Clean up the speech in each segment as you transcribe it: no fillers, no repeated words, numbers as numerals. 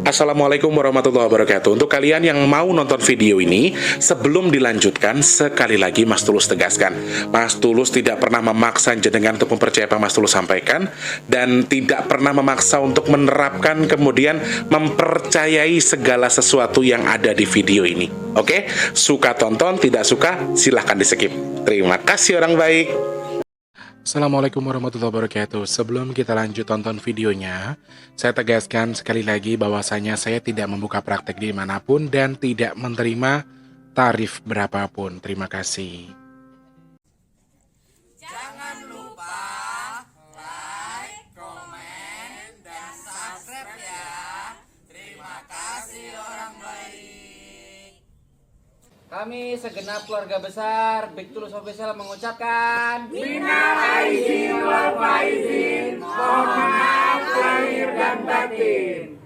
Assalamualaikum warahmatullahi wabarakatuh. Untuk kalian yang mau nonton video ini, sebelum dilanjutkan, sekali lagi Mas Tulus tegaskan, Mas Tulus tidak pernah memaksa jenengan untuk mempercayai apa Mas Tulus sampaikan, dan tidak pernah memaksa untuk menerapkan kemudian mempercayai segala sesuatu yang ada di video ini. Oke? Suka tonton, tidak suka silahkan di skip. Terima kasih orang baik. Assalamualaikum warahmatullahi wabarakatuh. Sebelum kita lanjut tonton videonya, saya tegaskan sekali lagi bahwasanya saya tidak membuka praktek dimanapun dan tidak menerima tarif berapapun. Terima kasih. Jangan lupa like, komen, dan subscribe ya. Terima kasih orang baik. Kami segenap keluarga besar Big Tulus Official mengucapkan Minal aidin wal faizin. Mohon maaf lahir dan batin.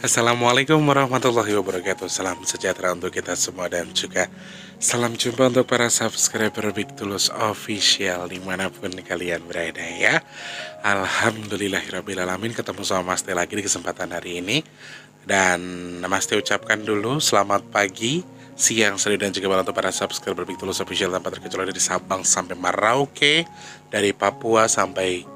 Assalamualaikum warahmatullahi wabarakatuh. Salam sejahtera untuk kita semua dan juga salam jumpa untuk para subscriber Big Tulus Official dimanapun kalian berada ya. Alhamdulillahirrahmanirrahim, ketemu sama Mas Teh lagi di kesempatan hari ini. Dan Mas Teh ucapkan dulu selamat pagi, siang, sore, dan juga malam untuk para subscriber Big Tulus Official tanpa terkecuali dari Sabang sampai Merauke, dari Papua sampai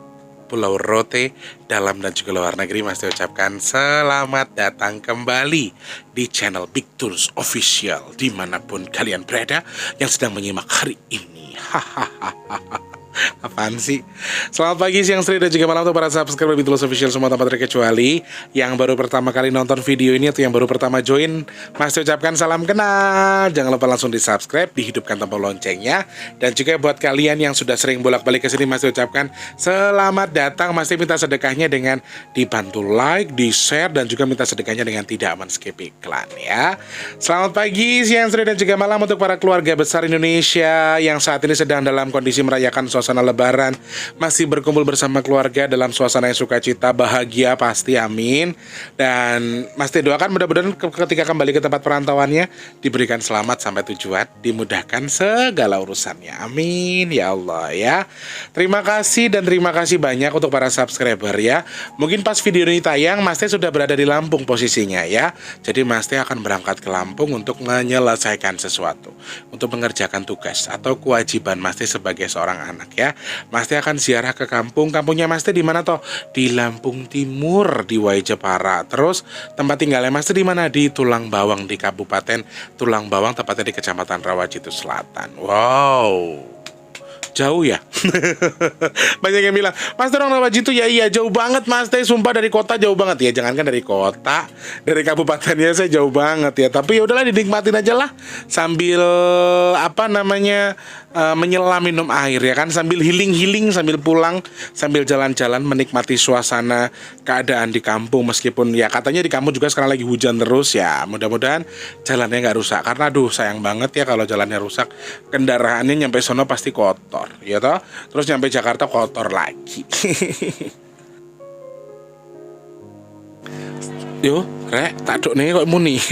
Pulau Rote, dalam dan juga luar negeri. Mas Teh ucapkan selamat datang kembali di channel Big Tulus Official dimanapun kalian berada yang sedang menyimak hari ini. Hahaha. Apaan sih? Selamat pagi, siang, sore, dan juga malam untuk para subscriber Big Tulus Official semua tanpa terkecuali. Yang baru pertama kali nonton video ini atau yang baru pertama join, Mas ucapkan salam kenal. Jangan lupa langsung di subscribe, dihidupkan tombol loncengnya. Dan juga buat kalian yang sudah sering bolak-balik ke sini, Mas ucapkan selamat datang. Mas minta sedekahnya dengan dibantu like, di share, dan juga minta sedekahnya dengan tidak men-skip iklan ya. Selamat pagi, siang, sore, dan juga malam untuk para keluarga besar Indonesia yang saat ini sedang dalam kondisi merayakan suasana lebaran, masih berkumpul bersama keluarga dalam suasana yang sukacita, bahagia pasti, amin. Dan Mas Teh doakan mudah-mudahan ketika kembali ke tempat perantauannya diberikan selamat sampai tujuan, dimudahkan segala urusannya, amin ya Allah ya. Terima kasih dan terima kasih banyak untuk para subscriber ya. Mungkin pas video ini tayang Mas Teh sudah berada di Lampung posisinya ya. Jadi Mas Teh akan berangkat ke Lampung untuk menyelesaikan sesuatu, untuk mengerjakan tugas atau kewajiban Mas Teh sebagai seorang anak ya. Mas Teh akan ziarah ke kampung. Kampungnya Mas Teh di mana toh? Di Lampung Timur, di Wai Jepara. Terus tempat tinggalnya Mas Teh di mana? Di Tulang Bawang, di Kabupaten Tulang Bawang, tepatnya di Kecamatan Rawajitu Selatan. Wow, jauh ya. Banyak yang bilang, Mas Teh orang Rawajitu ya, iya jauh banget Mas Teh, sumpah dari kota jauh banget ya. Jangankan dari kota, dari kabupatennya saya jauh banget ya. Tapi ya udahlah, dinikmatin aja lah sambil apa namanya menyelam minum air ya kan, sambil healing sambil pulang, sambil jalan-jalan menikmati suasana keadaan di kampung. Meskipun ya katanya di kampung juga sekarang lagi hujan terus ya, mudah-mudahan jalannya nggak rusak, karena aduh sayang banget ya kalau jalannya rusak, kendaraannya nyampe sono pasti kotor ya toh, terus nyampe Jakarta kotor lagi. Yo, rek, tak dok nih kok muni.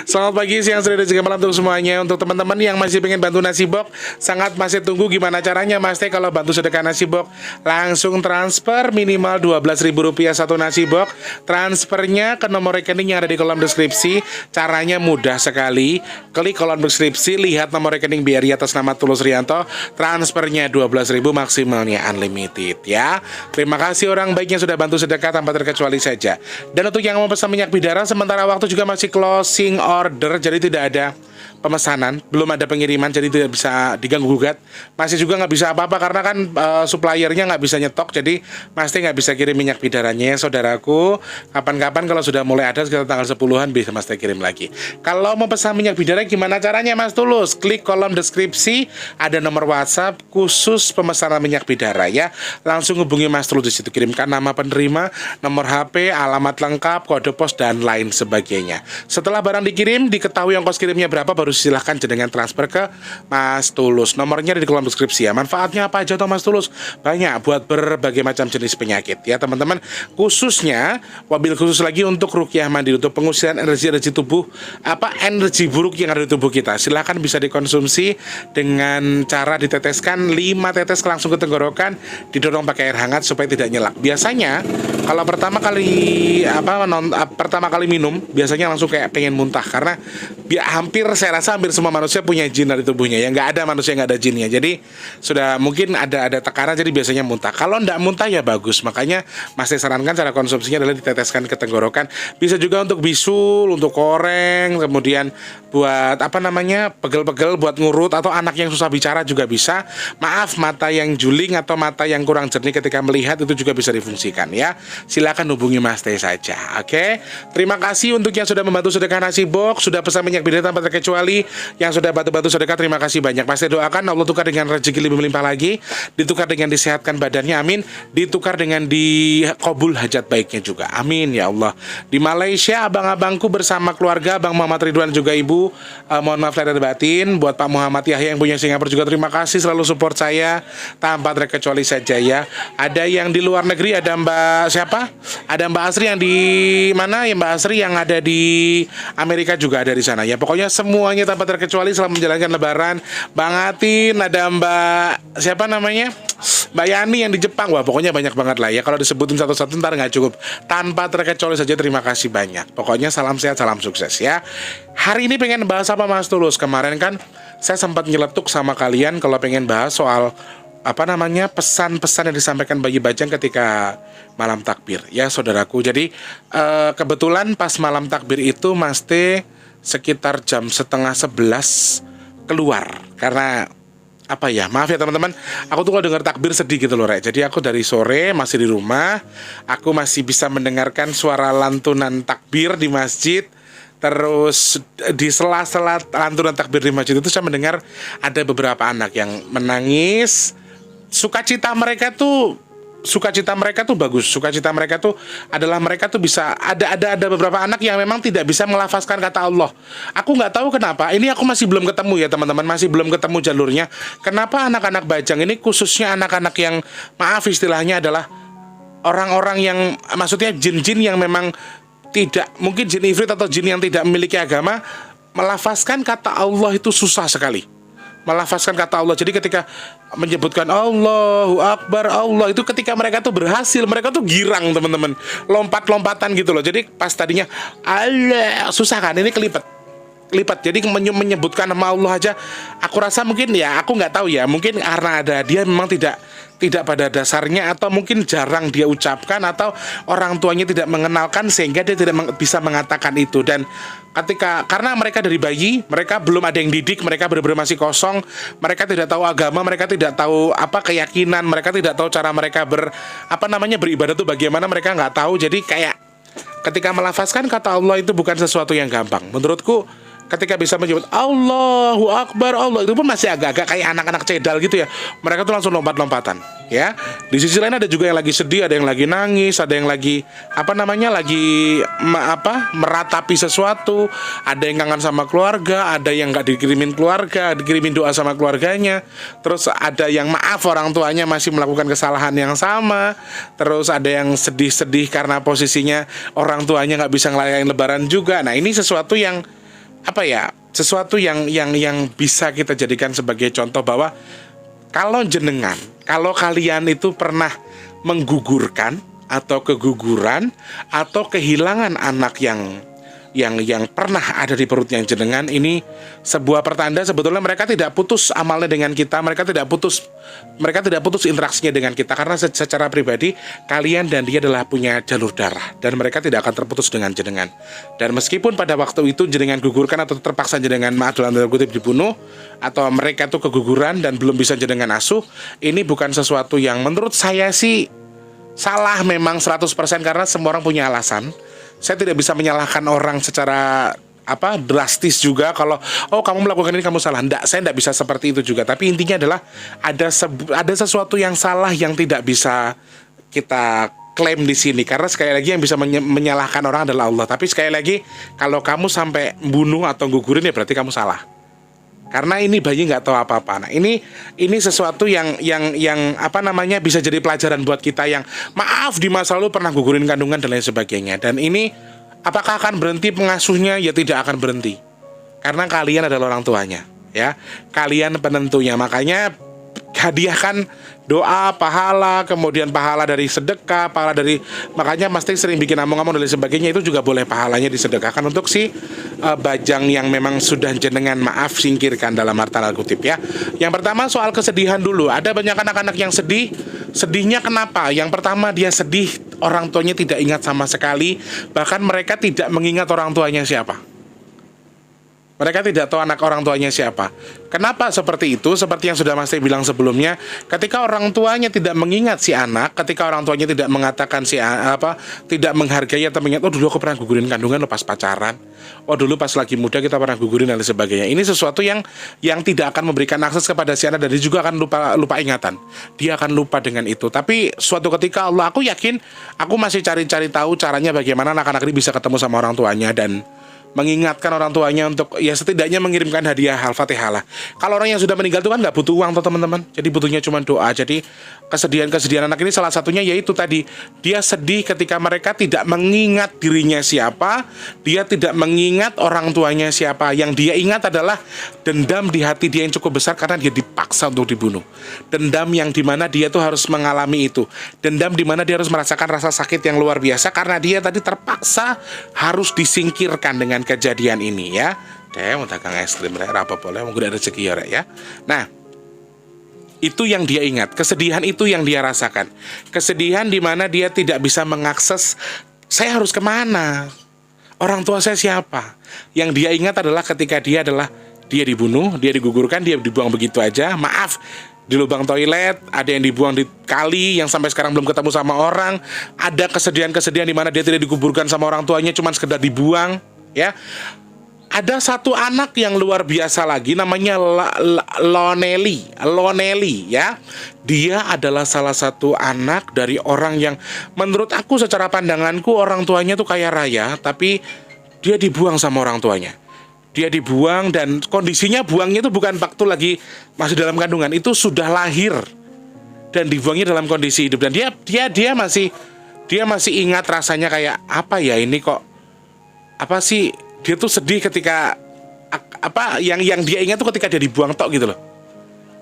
Selamat pagi, siang, sore, dan juga malam untuk semuanya. Untuk teman-teman yang masih pengen bantu nasi box, sangat masih tunggu gimana caranya Mas Teh kalau bantu sedekah nasi box. Langsung transfer minimal Rp12.000 satu nasi box. Transfernya ke nomor rekening yang ada di kolom deskripsi. Caranya mudah sekali. Klik kolom deskripsi, lihat nomor rekening BRI atas nama Tulus Rianto. Transfernya 12.000, maksimalnya unlimited ya. Terima kasih orang baiknya sudah bantu sedekah tanpa terkecuali saja. Dan untuk yang mau pesan minyak bidara, sementara waktu juga masih closing order, jadi tidak ada pemesanan, belum ada pengiriman, jadi tidak bisa diganggu gugat. Masih juga nggak bisa apa-apa karena kan suppliernya nggak bisa nyetok, jadi pasti nggak bisa kirim minyak bidaranya saudaraku. Kapan-kapan kalau sudah mulai ada sekitar tanggal 10-an bisa Mas Teh kirim lagi. Kalau mau pesan minyak bidara gimana caranya Mas Tulus? Klik kolom deskripsi, ada nomor WhatsApp khusus pemesanan minyak bidara ya. Langsung hubungi Mas Tulus di situ, kirimkan nama penerima, nomor HP, alamat lengkap, kode pos, dan lain sebagainya. Setelah barang dikirim, diketahui ongkos kirimnya berapa, baru silahkan jenengan transfer ke Mas Tulus. Nomornya ada di kolom deskripsi ya. Manfaatnya apa aja tuh Mas Tulus? Banyak, buat berbagai macam jenis penyakit ya teman-teman. Khususnya, wabil khusus lagi untuk ruqyah mandiri, untuk pengusiran energi tubuh, energi buruk yang ada di tubuh kita. Silahkan bisa dikonsumsi dengan cara diteteskan 5 tetes langsung ke tenggorokan, didorong pakai air hangat supaya tidak nyelak. Biasanya kalau pertama kali minum biasanya langsung kayak pengen muntah, karena saya rasa hampir semua manusia punya jin di tubuhnya ya, nggak ada manusia yang nggak ada jinnya. Jadi sudah mungkin ada tekanan, jadi biasanya muntah. Kalau nggak muntah ya bagus, makanya Mas sarankan cara konsumsinya adalah diteteskan ke tenggorokan. Bisa juga untuk bisul, untuk koreng, kemudian buat pegel-pegel buat ngurut, atau anak yang susah bicara juga bisa. Maaf, mata yang juling atau mata yang kurang jernih ketika melihat itu juga bisa difungsikan ya. Silakan hubungi Mas Teh saja. Oke. Terima kasih untuk yang sudah membantu sedekah nasi box, sudah pesan minyak bidang tanpa terkecuali, yang sudah bantu-bantu sedekah, terima kasih banyak. Mas Teh doakan Allah tukar dengan rezeki lebih melimpah lagi, ditukar dengan disehatkan badannya, amin. Ditukar dengan dikabul hajat baiknya juga, amin ya Allah. Di Malaysia, abang-abangku bersama keluarga, Bang Muhammad Ridwan juga Ibu, mohon maaf lahir dan batin. Buat Pak Muhammad Yahya yang punya Singapura juga terima kasih selalu support saya tanpa terkecuali saja ya. Ada yang di luar negeri, ada Mbak siapa? Ada Mbak Asri yang di mana ya, Mbak Asri yang ada di Amerika juga ada di sana ya. Pokoknya semuanya tanpa terkecuali selalu menjalankan lebaran. Bang Atin, ada Mbak siapa namanya? Mbak Yani yang di Jepang. Wah, pokoknya banyak banget lah ya. Kalau disebutin satu-satu ntar nggak cukup. Tanpa terkecuali saja terima kasih banyak. Pokoknya salam sehat, salam sukses ya. Hari ini pengen bahas apa Mas Tulus? Kemarin kan saya sempat nyeletuk sama kalian kalau pengen bahas soal pesan-pesan yang disampaikan Bayi Bajang ketika malam takbir ya saudaraku. Jadi kebetulan pas malam takbir itu Mas T sekitar jam 10:30 keluar, karena maaf ya teman-teman, aku tuh kalau dengar takbir sedih gitu loh Rek. Jadi aku dari sore masih di rumah, aku masih bisa mendengarkan suara lantunan takbir di masjid. Terus di sela-sela lantunan takbir di masjid itu saya mendengar ada beberapa anak yang menangis. Sukacita mereka tuh bagus. Sukacita mereka tuh adalah mereka tuh bisa ada beberapa anak yang memang tidak bisa melafazkan kata Allah. Aku nggak tahu kenapa. Ini aku masih belum ketemu ya teman-teman, masih belum ketemu jalurnya. Kenapa anak-anak Bajang ini, khususnya anak-anak yang maaf istilahnya adalah orang-orang yang maksudnya jin-jin yang memang tidak, mungkin jin ifrit atau jin yang tidak memiliki agama, melafazkan kata Allah itu susah sekali. Melafazkan kata Allah. Jadi ketika menyebutkan Allahu Akbar, Allah itu ketika mereka tuh berhasil, mereka tuh girang teman-teman, lompat-lompatan gitu loh. Jadi pas tadinya Allah susah kan, ini kelipat. Jadi menyebutkan nama Allah aja, aku rasa mungkin ya, aku nggak tahu ya, mungkin karena ada dia memang tidak pada dasarnya, atau mungkin jarang dia ucapkan, atau orang tuanya tidak mengenalkan sehingga dia tidak bisa mengatakan itu. Dan karena mereka dari bayi, mereka belum ada yang didik, mereka benar-benar masih kosong, mereka tidak tahu agama, mereka tidak tahu keyakinan, mereka tidak tahu cara mereka beribadah itu bagaimana, mereka nggak tahu. Jadi kayak ketika melafazkan kata Allah itu bukan sesuatu yang gampang menurutku. Ketika bisa menyebut Allahu Akbar, Allah itu pun masih agak-agak kayak anak-anak cedal gitu ya. Mereka tuh langsung lompat-lompatan ya. Di sisi lain ada juga yang lagi sedih, ada yang lagi nangis, ada yang lagi meratapi sesuatu, ada yang kangen sama keluarga, ada yang nggak dikirimin keluarga, dikirimin doa sama keluarganya. Terus ada yang maaf orang tuanya masih melakukan kesalahan yang sama. Terus ada yang sedih-sedih karena posisinya orang tuanya nggak bisa ngelayain lebaran juga. Nah, ini sesuatu yang sesuatu yang bisa kita jadikan sebagai contoh bahwa kalau kalian itu pernah menggugurkan atau keguguran atau kehilangan anak yang pernah ada di perutnya jenengan, ini sebuah pertanda sebetulnya mereka tidak putus amalnya dengan kita, mereka tidak putus interaksinya dengan kita, karena secara pribadi kalian dan dia adalah punya jalur darah dan mereka tidak akan terputus dengan jenengan. Dan meskipun pada waktu itu jenengan gugurkan atau terpaksa jenengan dalam tanda kutip dibunuh, atau mereka tuh keguguran dan belum bisa jenengan asuh, ini bukan sesuatu yang menurut saya sih salah memang 100%, karena semua orang punya alasan. Saya tidak bisa menyalahkan orang secara drastis juga kalau kamu melakukan ini kamu salah. Saya tidak bisa seperti itu juga. Tapi intinya adalah ada sesuatu yang salah yang tidak bisa kita klaim di sini, karena sekali lagi yang bisa menyalahkan orang adalah Allah. Tapi sekali lagi kalau kamu sampai bunuh atau gugurin ya berarti kamu salah. Karena ini bayi nggak tahu apa-apa. Nah, ini sesuatu yang apa namanya bisa jadi pelajaran buat kita yang maaf di masa lalu pernah gugurin kandungan dan lain sebagainya. Dan ini apakah akan berhenti pengasuhnya? Ya tidak akan berhenti. Karena kalian adalah orang tuanya, ya. Kalian penentunya. Makanya hadiahkan doa, pahala, kemudian pahala dari sedekah, pahala dari, makanya Mas Teh sering bikin among-among dan lain sebagainya, itu juga boleh pahalanya disedekahkan untuk si bajang yang memang sudah jenengan maaf singkirkan dalam arti tanda kutip, ya. Yang pertama soal kesedihan dulu. Ada banyak anak-anak yang sedih. Sedihnya kenapa? Yang pertama dia sedih orang tuanya tidak ingat sama sekali, bahkan mereka tidak mengingat orang tuanya siapa. Mereka tidak tahu anak orang tuanya siapa. Kenapa seperti itu? Seperti yang sudah Mas Teh bilang sebelumnya, ketika orang tuanya tidak mengingat si anak, ketika orang tuanya tidak mengatakan tidak menghargai atau mengingat, oh dulu aku pernah gugurin kandungan lo pas pacaran, oh dulu pas lagi muda kita pernah gugurin dan lain sebagainya. Ini sesuatu yang tidak akan memberikan akses kepada si anak, dan dia juga akan lupa ingatan. Dia akan lupa dengan itu. Tapi suatu ketika Allah, aku yakin, aku masih cari-cari tahu caranya bagaimana anak-anak ini bisa ketemu sama orang tuanya dan mengingatkan orang tuanya untuk ya setidaknya mengirimkan hadiah Al-Fatihah lah. Kalau orang yang sudah meninggal itu kan nggak butuh uang tuh teman-teman. Jadi butuhnya cuma doa. Jadi kesedihan anak ini salah satunya yaitu tadi, dia sedih ketika mereka tidak mengingat dirinya siapa, dia tidak mengingat orang tuanya siapa. Yang dia ingat adalah dendam di hati dia yang cukup besar karena dia dipaksa untuk dibunuh. Dendam yang dimana dia tuh harus mengalami itu. Dendam dimana dia harus merasakan rasa sakit yang luar biasa karena dia tadi terpaksa harus disingkirkan dengan kejadian ini, ya. Mau dagang es krim rek, apa boleh, mungkin ada rezeki ya rek, ya. Nah, itu yang dia ingat, kesedihan itu yang dia rasakan. Kesedihan di mana dia tidak bisa mengakses, saya harus kemana? Orang tua saya siapa? Yang dia ingat adalah ketika dia dibunuh, dia digugurkan, dia dibuang begitu aja. Maaf, di lubang toilet, ada yang dibuang di kali yang sampai sekarang belum ketemu sama orang. Ada kesedihan-kesedihan di mana dia tidak dikuburkan sama orang tuanya, cuma sekedar dibuang, ya. Ada satu anak yang luar biasa lagi, namanya Loneli, ya. Dia adalah salah satu anak dari orang yang menurut aku secara pandanganku orang tuanya tuh kaya raya, tapi dia dibuang sama orang tuanya. Dia dibuang dan kondisinya buangnya itu bukan waktu lagi masih dalam kandungan, itu sudah lahir dan dibuangnya dalam kondisi hidup, dan dia masih ingat rasanya kayak apa ya ini kok, apa sih, dia tuh sedih ketika yang dia ingat tuh ketika dia dibuang tok gitu loh.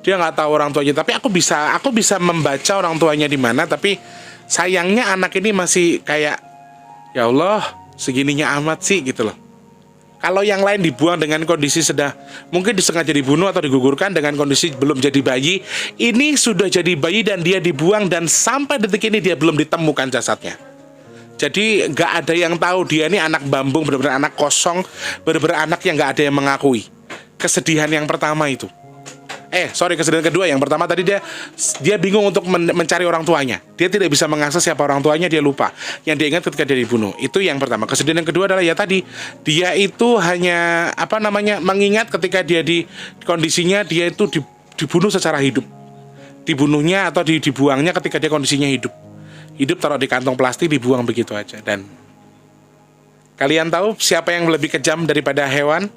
Dia nggak tahu orang tuanya, tapi aku bisa membaca orang tuanya di mana, tapi sayangnya anak ini masih kayak ya Allah segininya amat sih gitu loh. Kalau yang lain dibuang dengan kondisi sudah mungkin disengaja dibunuh atau digugurkan dengan kondisi belum jadi bayi, ini sudah jadi bayi dan dia dibuang dan sampai detik ini dia belum ditemukan jasadnya. Jadi nggak ada yang tahu dia ini anak bambung, benar-benar anak kosong, benar-benar anak yang nggak ada yang mengakui. Kesedihan yang pertama itu. Kesedihan kedua. Yang pertama tadi dia bingung untuk mencari orang tuanya. Dia tidak bisa mengakses siapa orang tuanya, dia lupa. Yang dia ingat ketika dia dibunuh. Itu yang pertama. Kesedihan yang kedua adalah ya tadi, dia itu hanya mengingat ketika dia di kondisinya dia itu dibunuh secara hidup. Dibunuhnya atau dibuangnya ketika dia kondisinya hidup. Hidup taruh di kantong plastik, dibuang begitu aja. Dan kalian tahu siapa yang lebih kejam daripada hewan?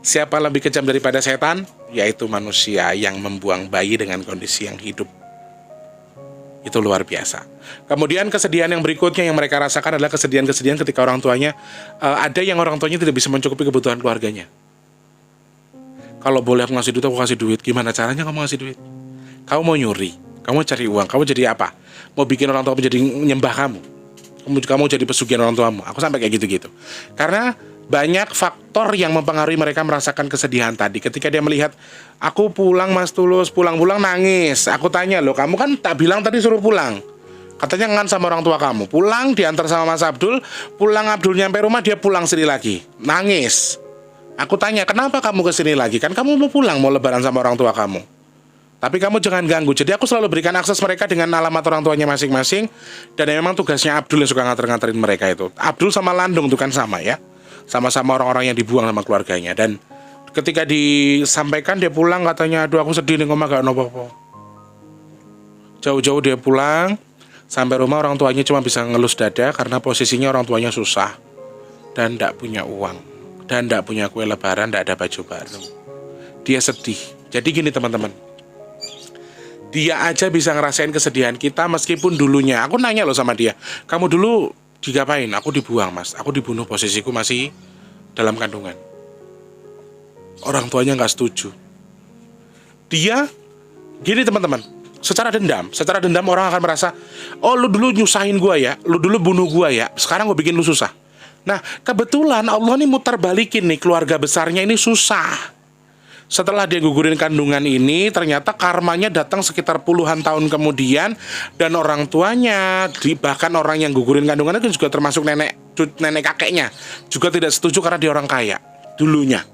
Siapa lebih kejam daripada setan? Yaitu manusia yang membuang bayi dengan kondisi yang hidup. Itu luar biasa. Kemudian kesedihan yang berikutnya yang mereka rasakan adalah kesedihan-kesedihan ketika orang tuanya, ada yang orang tuanya tidak bisa mencukupi kebutuhan keluarganya. Kalau boleh aku ngasih duit, aku kasih duit. Gimana caranya kamu ngasih duit? Kamu mau nyuri, kamu cari uang, kamu jadi apa? Mau bikin orang tua menjadi nyembah kamu jadi pesugihan orang tuamu. Aku sampai kayak gitu-gitu. Karena banyak faktor yang mempengaruhi mereka merasakan kesedihan tadi. Ketika dia melihat, aku pulang Mas Tulus, pulang-pulang nangis. Aku tanya, loh kamu kan tak bilang tadi suruh pulang. Katanya ngan sama orang tua kamu. Pulang, diantar sama Mas Abdul. Pulang Abdul nyampe rumah, dia pulang sendiri lagi. Nangis. Aku tanya, kenapa kamu kesini lagi? Kan kamu mau pulang, mau lebaran sama orang tua kamu. Tapi kamu jangan ganggu. Jadi aku selalu berikan akses mereka dengan alamat orang tuanya masing-masing. Dan memang tugasnya Abdul yang suka nganter-nganterin mereka itu. Abdul sama Landung itu kan sama ya. Sama-sama orang-orang yang dibuang sama keluarganya. Dan ketika disampaikan dia pulang katanya, aduh aku sedih nih ngomong gak apa-apa. Jauh-jauh dia pulang. Sampai rumah orang tuanya cuma bisa ngelus dada karena posisinya orang tuanya susah. Dan gak punya uang. Dan gak punya kue lebaran, gak ada baju baru. dia sedih. Jadi gini teman-teman, dia aja bisa ngerasain kesedihan kita meskipun dulunya. Aku nanya loh sama dia, kamu dulu digapain? Aku dibuang mas, aku dibunuh, posisiku masih dalam kandungan. Orang tuanya nggak setuju. Dia gini teman-teman, secara dendam orang akan merasa, oh lu dulu nyusahin gua ya, lu dulu bunuh gua ya, sekarang gua bikin lu susah. Nah kebetulan Allah nih muter balikin nih, keluarga besarnya ini susah. Setelah dia gugurin kandungan ini, ternyata karmanya datang sekitar puluhan tahun kemudian, dan orang tuanya, bahkan orang yang gugurin kandungan itu juga termasuk nenek kakeknya, juga tidak setuju karena dia orang kaya dulunya.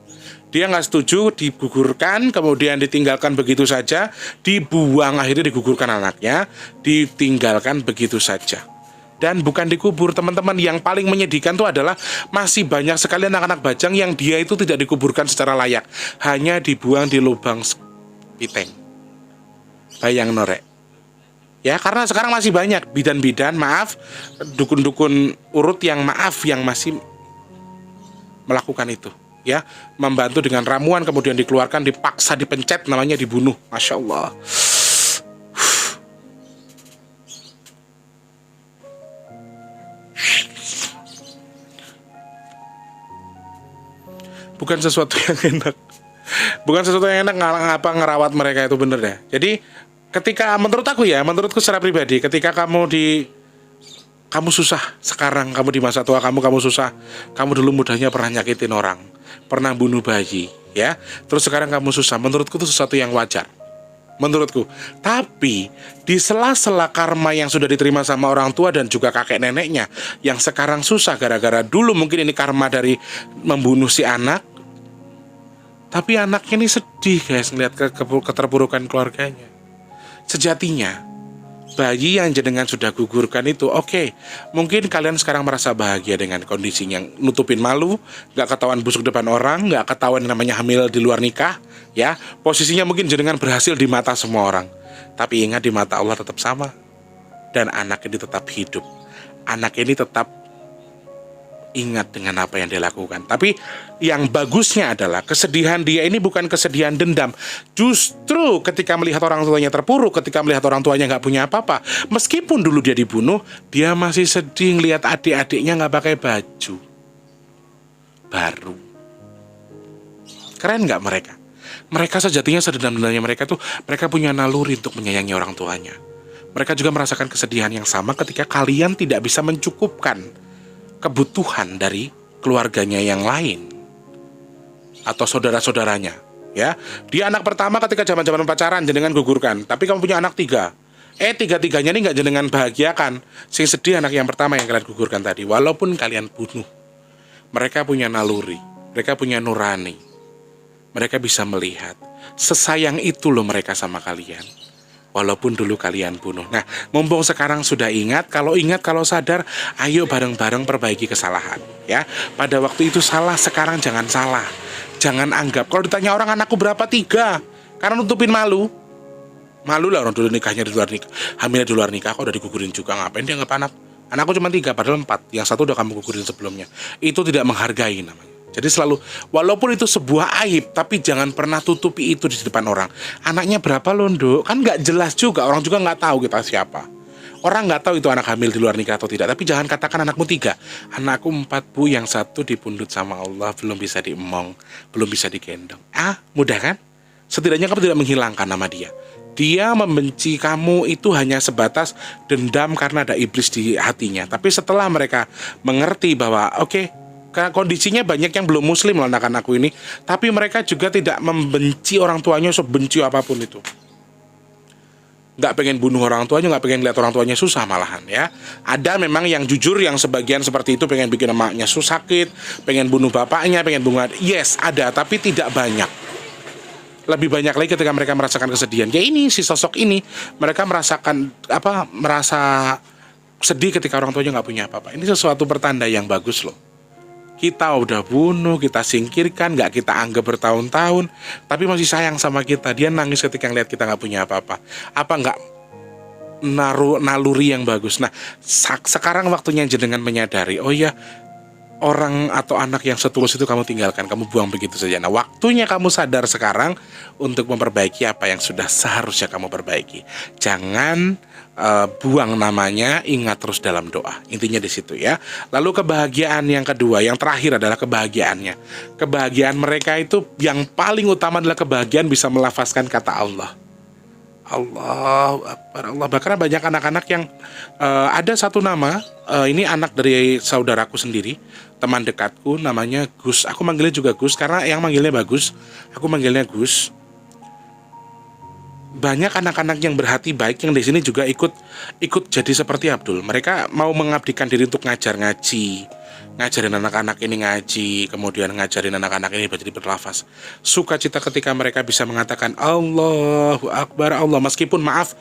Dia nggak setuju, digugurkan, kemudian ditinggalkan begitu saja, dibuang, akhirnya digugurkan anaknya, ditinggalkan begitu saja. Dan bukan dikubur, teman-teman. Yang paling menyedihkan itu adalah masih banyak sekali anak-anak bajang yang dia itu tidak dikuburkan secara layak, hanya dibuang di lubang piteng. Bayang norek. Ya, karena sekarang masih banyak bidan-bidan, dukun-dukun urut yang masih melakukan itu. Ya, membantu dengan ramuan, kemudian dikeluarkan, dipaksa, dipencet, namanya dibunuh. Masya Allah. Bukan sesuatu yang enak. Bukan sesuatu yang enak ngapa ngerawat mereka itu, bener ya. Jadi ketika menurutku secara pribadi, ketika kamu susah sekarang, kamu di masa tua kamu susah, kamu dulu mudahnya pernah nyakitin orang, pernah bunuh bayi, ya, terus sekarang kamu susah, menurutku itu sesuatu yang wajar, menurutku. Tapi di sela-sela karma yang sudah diterima sama orang tua dan juga kakek neneknya yang sekarang susah gara-gara dulu mungkin ini karma dari membunuh si anak, tapi anaknya ini sedih guys ngeliat keterpurukan keluarganya. Sejatinya bayi yang jenengan sudah gugurkan itu, oke, mungkin kalian sekarang merasa bahagia dengan kondisinya, nutupin malu, gak ketahuan busuk depan orang, gak ketahuan namanya hamil di luar nikah, ya, posisinya mungkin jenengan berhasil di mata semua orang. Tapi ingat, di mata Allah tetap sama, dan anak ini tetap hidup, anak ini tetap ingat dengan apa yang dia lakukan. Tapi yang bagusnya adalah kesedihan dia ini bukan kesedihan dendam. Justru ketika melihat orang tuanya terpuruk, ketika melihat orang tuanya nggak punya apa-apa, meskipun dulu dia dibunuh, dia masih sedih ngelihat adik-adiknya nggak pakai baju baru. Keren nggak mereka? Mereka sejatinya sedendam-dendamnya mereka tuh, mereka punya naluri untuk menyayangi orang tuanya. Mereka juga merasakan kesedihan yang sama ketika kalian tidak bisa mencukupkan kebutuhan dari keluarganya yang lain atau saudara-saudaranya, ya. Dia anak pertama ketika zaman-zaman pacaran jenengan gugurkan, tapi kamu punya anak 3. Tiga-tiganya ini nggak jenengan bahagiakan. Sing sedih anak yang pertama yang kalian gugurkan tadi, walaupun kalian bunuh. Mereka punya naluri, mereka punya nurani, mereka bisa melihat. Sesayang itu loh mereka sama kalian, walaupun dulu kalian bunuh. Nah, mumpung sekarang sudah ingat, kalau sadar, ayo bareng-bareng perbaiki kesalahan, ya. Pada waktu itu salah, sekarang jangan salah. Jangan anggap, kalau ditanya orang anakku berapa, 3, karena nutupin malu lah orang dulu nikahnya di luar nikah, hamilnya di luar nikah, kok udah digugurin juga, ngapain dia nggak anakku cuma 3, padahal 4, yang 1 udah kamu gugurin sebelumnya. Itu tidak menghargai namanya. Jadi selalu, walaupun itu sebuah aib, tapi jangan pernah tutupi itu di depan orang. Anaknya berapa loh, Nduk? Kan nggak jelas juga, orang juga nggak tahu kita siapa. Orang nggak tahu itu anak hamil di luar nikah atau tidak. Tapi jangan katakan anakmu 3. Anakku 4 bu, yang 1 dipundut sama Allah, belum bisa diemong, belum bisa digendong. Mudah kan? Setidaknya kamu tidak menghilangkan nama dia. Dia membenci kamu itu hanya sebatas dendam karena ada iblis di hatinya. Tapi setelah mereka mengerti bahwa oke, kondisinya banyak yang belum muslim loh anak-anakku ini, tapi mereka juga tidak membenci orang tuanya sebenci apapun itu. Nggak pengen bunuh orang tuanya, nggak pengen lihat orang tuanya susah malahan, ya. Ada memang yang jujur, yang sebagian seperti itu, pengen bikin emaknya sakit, pengen bunuh bapaknya, pengen bunuh. Yes, ada, tapi tidak banyak. Lebih banyak lagi ketika mereka merasakan kesedihan. Ya ini, si sosok ini, mereka merasakan merasa sedih ketika orang tuanya nggak punya apa-apa. Ini sesuatu pertanda yang bagus loh. Kita udah bunuh, kita singkirkan, gak kita anggap bertahun-tahun, tapi masih sayang sama kita. Dia nangis ketika ngeliat kita gak punya apa-apa. Apa gak naluri yang bagus? Nah, sekarang waktunya jenengan menyadari, oh ya, orang atau anak yang setulus itu kamu tinggalkan, kamu buang begitu saja. Nah, waktunya kamu sadar sekarang untuk memperbaiki apa yang sudah seharusnya kamu perbaiki. Jangan buang namanya, ingat terus dalam doa. Intinya di situ ya. Lalu kebahagiaan yang kedua, yang terakhir adalah kebahagiaannya. Kebahagiaan mereka itu yang paling utama adalah kebahagiaan bisa melafazkan kata Allah. Allahu Akbar, Allah. Bahkan banyak anak-anak yang ada satu nama, ini anak dari saudaraku sendiri, teman dekatku, namanya Gus. Aku manggilnya juga Gus karena yang manggilnya bagus. Aku manggilnya Gus. Banyak anak-anak yang berhati baik yang di sini juga ikut jadi seperti Abdul. Mereka mau mengabdikan diri untuk ngajar ngaji, ngajarin anak-anak ini ngaji, kemudian ngajarin anak-anak ini jadi berlafaz. Sukacita ketika mereka bisa mengatakan Allahu Akbar, Allah, meskipun maaf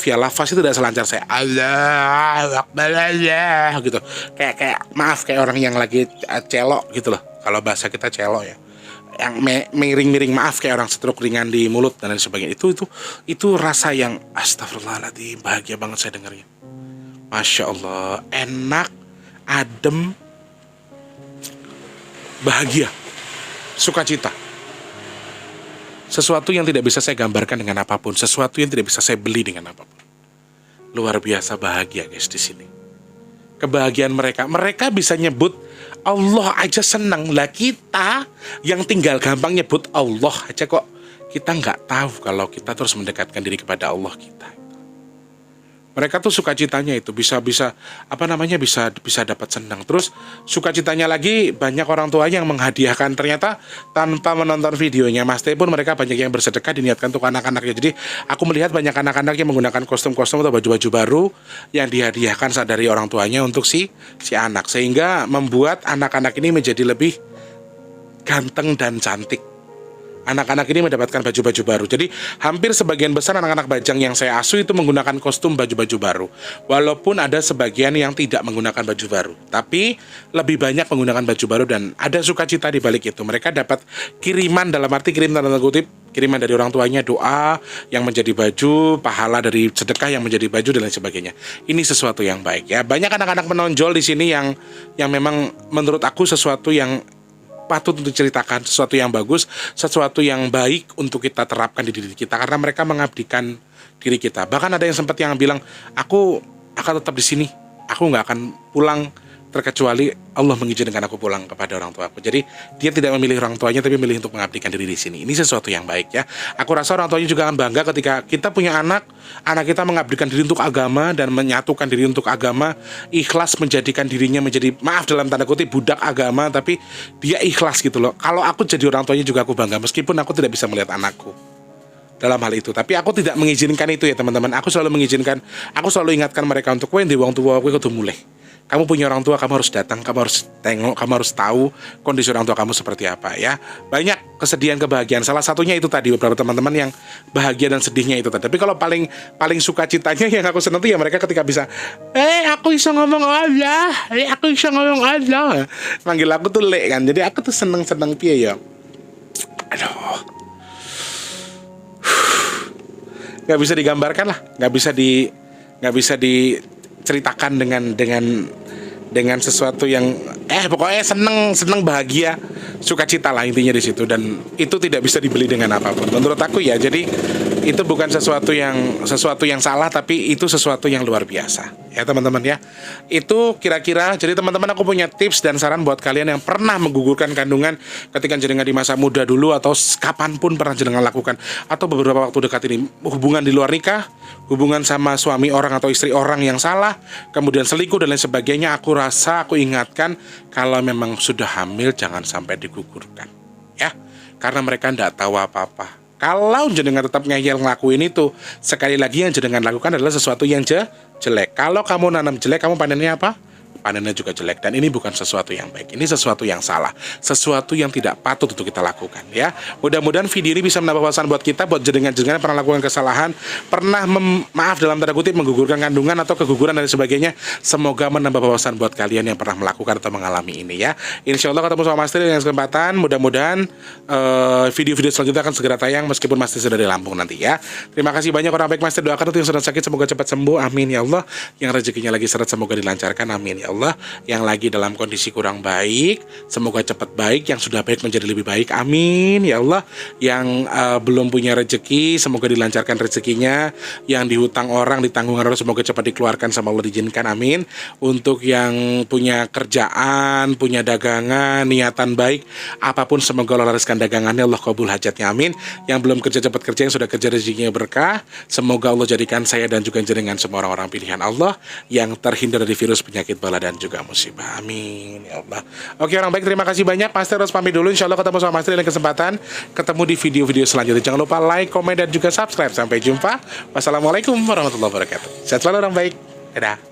ya, lafaz itu tidak selancar saya Allahu Akbar Allah gitu. Kayak maaf, kayak orang yang lagi celok gitu loh. Kalau bahasa kita celok ya, yang miring-miring, maaf, kayak orang stroke ringan di mulut dan lain sebagainya. Itu rasa yang astagfirullahaladzim, bahagia banget saya dengarnya. Masya Allah, enak, adem, bahagia, sukacita. Sesuatu yang tidak bisa saya gambarkan dengan apapun, sesuatu yang tidak bisa saya beli dengan apapun. Luar biasa bahagia guys di sini. Kebahagiaan mereka bisa nyebut Allah aja senang. Lah kita yang tinggal gampang nyebut Allah aja kok kita nggak tahu kalau kita terus mendekatkan diri kepada Allah kita. Mereka tuh sukacitanya itu bisa dapat senang. Terus sukacitanya lagi, banyak orang tua yang menghadiahkan, ternyata tanpa menonton videonya Mas Teh pun mereka banyak yang bersedekah diniatkan untuk anak-anaknya. Jadi aku melihat banyak anak-anak yang menggunakan kostum-kostum atau baju-baju baru yang dihadiahkan dari orang tuanya untuk si anak, sehingga membuat anak-anak ini menjadi lebih ganteng dan cantik. Anak-anak ini mendapatkan baju-baju baru. Jadi hampir sebagian besar anak-anak Bajang yang saya asuh itu menggunakan kostum baju-baju baru. Walaupun ada sebagian yang tidak menggunakan baju baru, tapi lebih banyak menggunakan baju baru dan ada sukacita di balik itu. Mereka dapat kiriman, dalam arti kirim tanda kutip, kiriman dari orang tuanya, doa yang menjadi baju, pahala dari sedekah yang menjadi baju dan lain sebagainya. Ini sesuatu yang baik ya. Banyak anak-anak menonjol di sini yang memang menurut aku sesuatu yang patut untuk diceritakan, sesuatu yang bagus, sesuatu yang baik untuk kita terapkan di diri kita karena mereka mengabdikan diri kita. Bahkan ada yang sempat yang bilang, aku akan tetap di sini, aku nggak akan pulang terkecuali Allah mengizinkan aku pulang kepada orang tua aku. Jadi dia tidak memilih orang tuanya tapi memilih untuk mengabdikan diri di sini. Ini sesuatu yang baik ya. Aku rasa orang tuanya juga akan bangga ketika kita punya anak kita mengabdikan diri untuk agama dan menyatukan diri untuk agama, ikhlas menjadikan dirinya menjadi, maaf dalam tanda kutip, budak agama, tapi dia ikhlas gitu loh. Kalau aku jadi orang tuanya juga aku bangga meskipun aku tidak bisa melihat anakku dalam hal itu. Tapi aku tidak mengizinkan itu ya teman-teman. Aku selalu ingatkan mereka untuk kowe di wong tua kowe kudu mulih. Kamu punya orang tua, kamu harus datang, kamu harus tengok, kamu harus tahu kondisi orang tua kamu seperti apa ya. Banyak kesedihan, kebahagiaan. Salah satunya itu tadi, beberapa teman-teman yang bahagia dan sedihnya itu tadi. Tapi kalau paling sukacitanya yang aku senang tuh ya mereka ketika bisa, aku bisa ngomong Allah, aku bisa ngomong Allah. Manggil aku tuh Le kan. Jadi aku tuh seneng piye ya. Aduh. Gak bisa digambarkan lah, gak bisa diceritakan dengan sesuatu yang pokoknya seneng bahagia, sukacita lah intinya di situ, dan itu tidak bisa dibeli dengan apapun menurut aku ya. Jadi itu bukan sesuatu yang salah, tapi itu sesuatu yang luar biasa ya teman-teman ya. Itu kira-kira, jadi teman-teman aku punya tips dan saran buat kalian yang pernah menggugurkan kandungan ketika jenengan di masa muda dulu atau kapanpun pernah jenengan lakukan, atau beberapa waktu dekat ini, hubungan di luar nikah, hubungan sama suami orang atau istri orang yang salah, kemudian selingkuh dan lain sebagainya. Aku ingatkan kalau memang sudah hamil jangan sampai digugurkan ya, karena mereka tidak tahu apa-apa. Kalau jenengan tetap ngeyel ngelakuin itu, sekali lagi yang jenengan lakukan adalah sesuatu yang jelek. Kalau kamu nanam jelek, kamu panennya apa? Panennya juga jelek, dan ini bukan sesuatu yang baik. Ini sesuatu yang salah, sesuatu yang tidak patut untuk kita lakukan ya. Mudah-mudahan video ini bisa menambah wawasan buat kita, buat jenengan-jenengan pernah lakukan kesalahan, pernah maaf dalam tanda kutip menggugurkan kandungan atau keguguran dan sebagainya. Semoga menambah wawasan buat kalian yang pernah melakukan atau mengalami ini ya. Insya Allah ketemu sama Mas Teh dengan kesempatan. Mudah-mudahan video-video selanjutnya akan segera tayang meskipun Mas Teh sudah di Lampung nanti ya. Terima kasih banyak orang baik. Mas Teh doakan untuk yang sedang sakit semoga cepat sembuh, amin ya Allah. Yang rezekinya lagi seret semoga dilancarkan, amin ya Allah. Allah. Yang lagi dalam kondisi kurang baik, semoga cepat baik. Yang sudah baik menjadi lebih baik, amin ya Allah. Yang belum punya rezeki, semoga dilancarkan rezekinya. Yang dihutang orang, ditanggung orang, semoga cepat dikeluarkan sama Allah, diizinkan, amin. Untuk yang punya kerjaan, punya dagangan, niatan baik, apapun semoga Allah lariskan dagangannya, Allah kabul hajatnya, amin. Yang belum kerja cepat kerja, yang sudah kerja rezekinya berkah, semoga Allah jadikan saya dan juga jenengan semua orang-orang pilihan Allah yang terhindar dari virus, penyakit, bala dan juga musibah, amin ya Allah. Oke orang baik, terima kasih banyak. Master harus pamit dulu, insya Allah ketemu sama Master di lain kesempatan, ketemu di video-video selanjutnya. Jangan lupa like, komen dan juga subscribe. Sampai jumpa, wassalamualaikum warahmatullahi wabarakatuh. Sehat selalu orang baik, dadah.